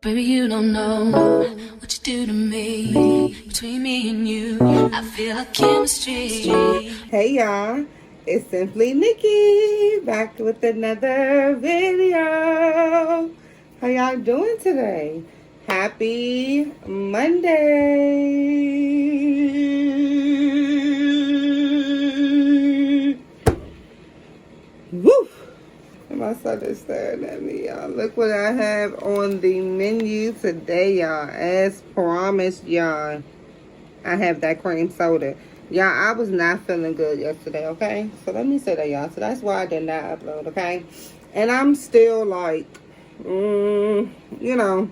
Baby, you don't know what you do to me. Between me and you, I feel like chemistry. Hey y'all, it's Simply Nikki back with another video. How y'all doing today? Happy Monday. Woo! My son is staring at me, y'all. Look what I have on the menu today, y'all. As promised, y'all, I have that cream soda. Y'all, I was not feeling good yesterday, okay? So let me say that, y'all. So that's why I did not upload, okay? And I'm still like, you know,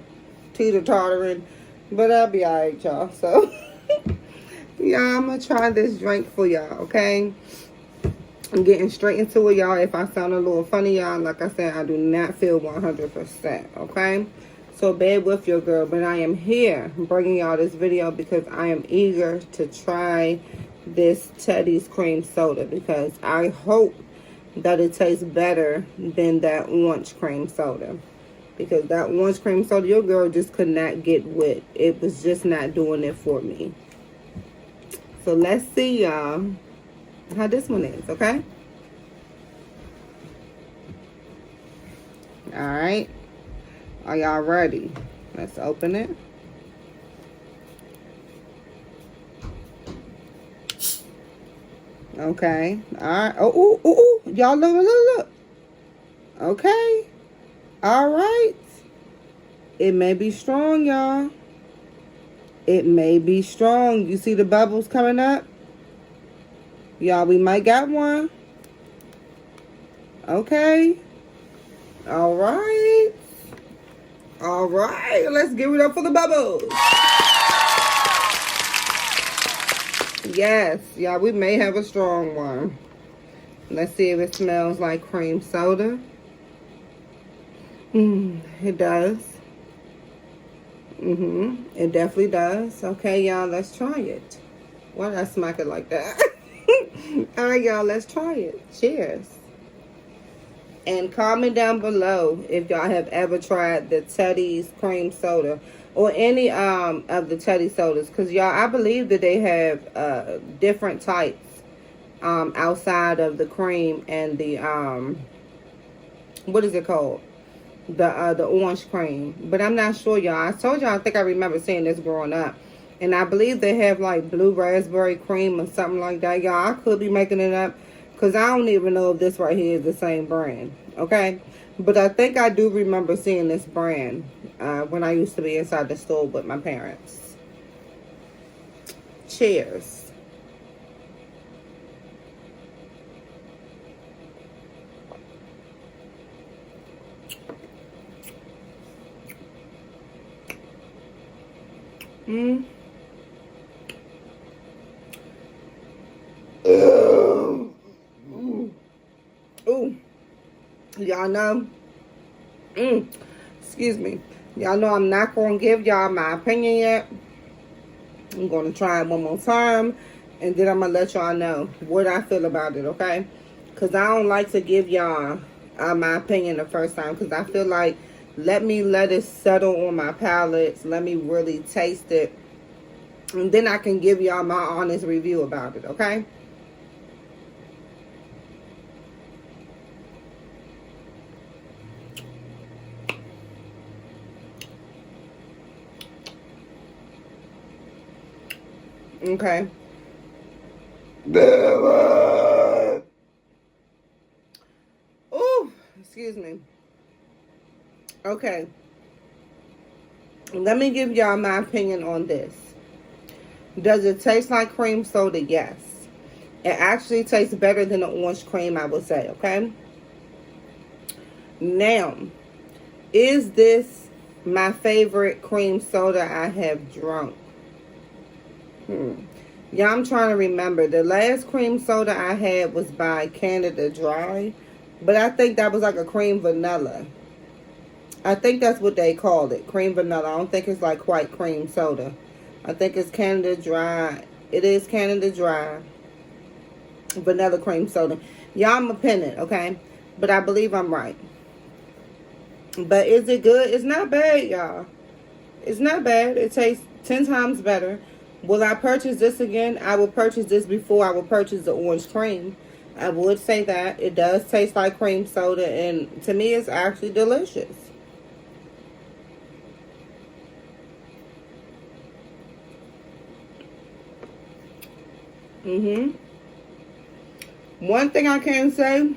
teeter-tottering. But I'll be alright, y'all. So, y'all, I'm going to try this drink for y'all, okay? I'm getting straight into it, y'all. If I sound a little funny, y'all, like I said, I do not feel 100%, okay? So bear with your girl, but I am here bringing y'all this video because I am eager to try this Teddy's cream soda because I hope that it tastes better than that orange cream soda. Because that orange cream soda, your girl just could not get wet. It was just not doing it for me. So let's see, y'all, how this one is, okay? Alright. Are y'all ready? Let's open it. Okay. Alright. Oh, ooh, ooh, ooh. Y'all look. Okay. Alright. It may be strong, y'all. It may be strong. You see the bubbles coming up? Y'all, we might got one. Okay. Alright. Alright. Let's give it up for the bubbles. Yes. Y'all, we may have a strong one. Let's see if it smells like cream soda. It does. It definitely does. Okay, y'all, let's try it. Why did I smack it like that? Alright, y'all, let's try it. Cheers. And comment down below if y'all have ever tried the Teddy's cream soda or any of the Teddy sodas, because y'all, I believe that they have different types outside of the cream and the what is it called, the orange cream. But I'm not sure, y'all. I told y'all I think I remember seeing this growing up, and I believe they have like blue raspberry cream or something like that, y'all. I could be making it up because I don't even know if this right here is the same brand, okay? But I think I do remember seeing this brand when I used to be inside the store with my parents. Cheers. Ooh. Y'all know, excuse me. Y'all know I'm not going to give y'all my opinion yet. I'm going to try it one more time, and then I'm going to let y'all know what I feel about it, okay? Because I don't like to give y'all my opinion the first time, because I feel like let it settle on my palate. Let me really taste it, and then I can give y'all my honest review about it, okay? Okay. Ooh, excuse me. Okay. Let me give y'all my opinion on this. Does it taste like cream soda? Yes. It actually tastes better than the orange cream, I would say, okay? Now, is this my favorite cream soda I have drunk? Yeah, I'm trying to remember. The last cream soda I had was by Canada Dry, but I think that was like a cream vanilla. I think that's what they called it, cream vanilla. I don't think it's like quite cream soda. I think it's Canada Dry. It is Canada Dry vanilla cream soda. Y'all, I'm a pennant, okay? But I believe I'm right. But is it good? It's not bad, y'all. It's not bad. It tastes 10 times better. Will I purchase this again? I will purchase this before I will purchase the orange cream. I would say that. It does taste like cream soda, and to me it's actually delicious. One thing I can say,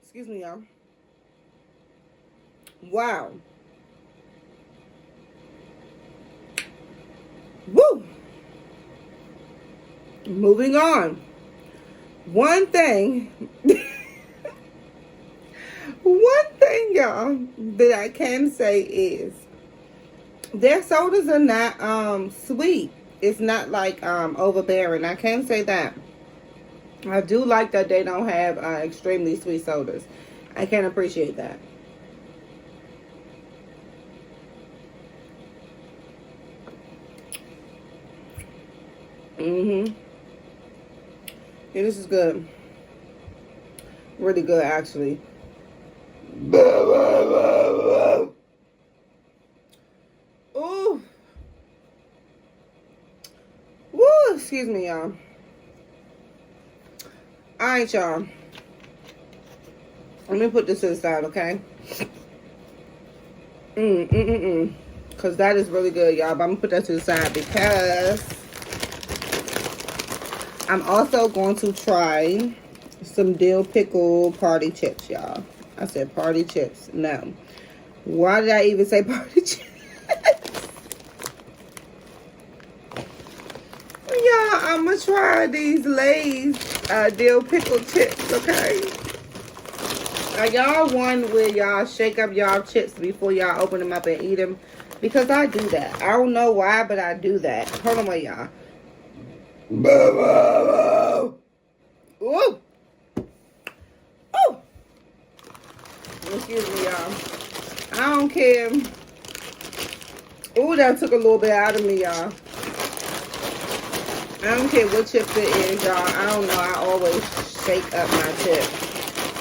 excuse me, y'all. Wow. Woo! Moving on. One thing, y'all, that I can say is their sodas are not sweet. It's not like overbearing. I can say that. I do like that they don't have extremely sweet sodas. I can appreciate that. Yeah, this is good. Really good, actually. Ooh. Woo, excuse me, y'all. Alright, y'all. Let me put this to the side, okay? Because that is really good, y'all. But I'm going to put that to the side because I'm also going to try some dill pickle party chips, y'all. I said party chips. No. Why did I even say party chips? Y'all, I'm going to try these Lay's dill pickle chips, okay? Are y'all one where y'all shake up y'all chips before y'all open them up and eat them? Because I do that. I don't know why, but I do that. Hold on, y'all. Ooh. Ooh. Excuse me, y'all. I don't care. Ooh, that took a little bit out of me, y'all. I don't care what chips it is, y'all. I don't know. I always shake up my chips.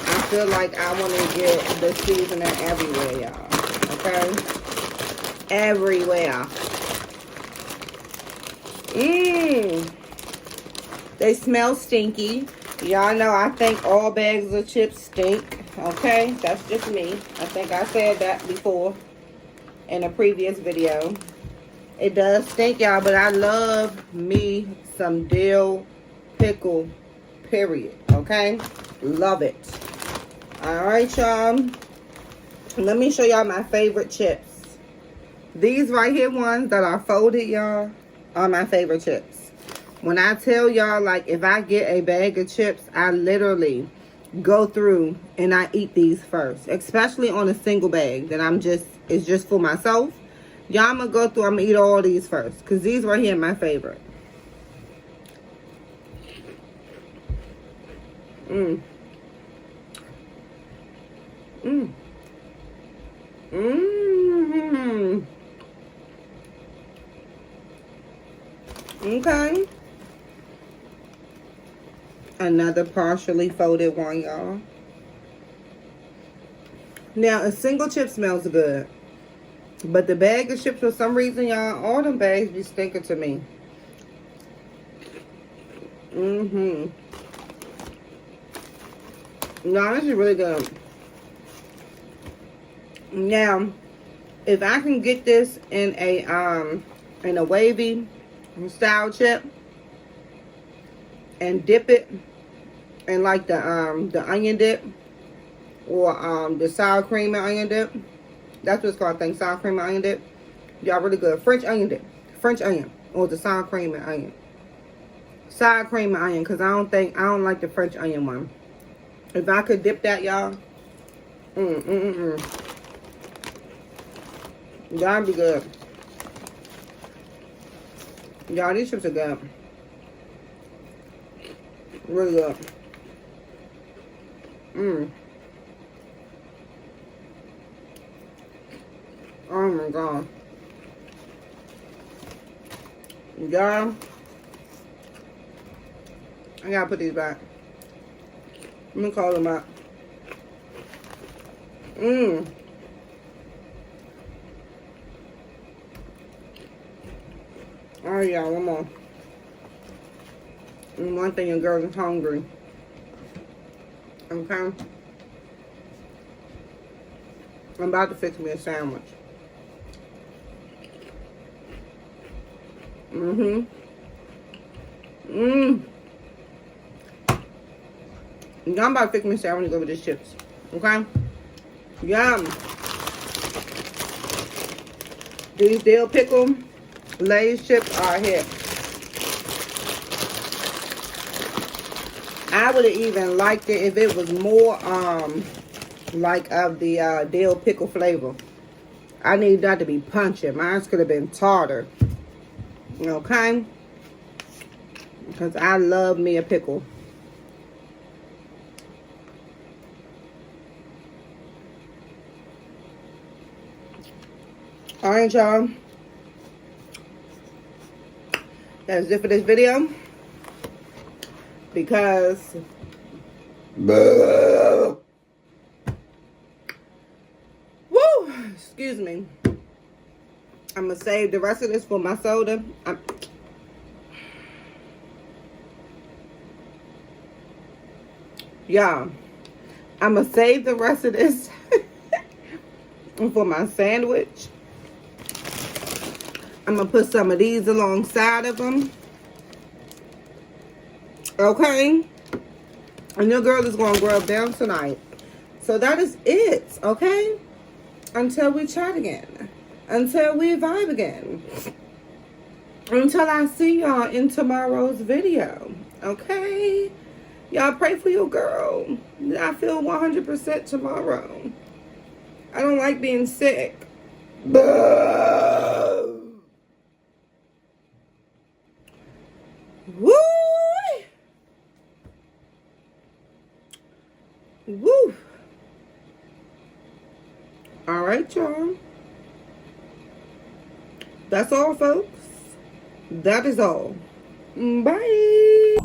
I feel like I want to get the seasoning everywhere, y'all. Okay? Everywhere. They smell stinky. Y'all know I think all bags of chips stink. Okay? That's just me. I think I said that before in a previous video. It does stink, y'all, but I love me some dill pickle, period. Okay? Love it. Alright, y'all. Let me show y'all my favorite chips. These right here ones that are folded, y'all, are my favorite chips. When I tell y'all, like, if I get a bag of chips, I literally go through and I eat these first. Especially on a single bag that it's just for myself. Y'all, I'm going to go through, I'm going to eat all these first. Because these right here are my favorite. Okay. Another partially folded one, y'all. Now, a single chip smells good. But the bag of chips, for some reason, y'all, all them bags be stinking to me. No, this is really good. Now, if I can get this in a wavy style chip and dip it in like the onion dip or the sour cream and onion dip. That's what it's called, I think. Sour cream and onion dip. Y'all really good. French onion dip. French onion. Or the sour cream and onion. Sour cream and onion. Because I don't like the French onion one. If I could dip that, y'all. That'd be good. Y'all, these chips are good. Really good. Oh my god. Y'all, I gotta put these back. Let me call them up. Mmm. All right, y'all, one more. And one thing, your girl is hungry. Okay? I'm about to fix me a sandwich. I'm about to fix me a sandwich over these chips. Okay? Yum. These Dill Pickle Lay's chips are here. I would have even liked it if it was more like of the Dill Pickle flavor. I need that to be punching. Mine could have been tartar. Okay? Because I love me a pickle. Alright, y'all. That's it for this video. Because woo! Excuse me. I'm gonna save the rest of this for my soda. Y'all, I'm gonna save the rest of this for my sandwich. I'm gonna put some of these alongside of them. Okay? And your girl is gonna grub down tonight. So that is it, okay? Until we chat again. Until we vibe again. Until I see y'all in tomorrow's video. Okay? Y'all pray for your girl. I feel 100% tomorrow. I don't like being sick. Woo! Woo! All right, y'all. That's all, folks. That is all. Bye.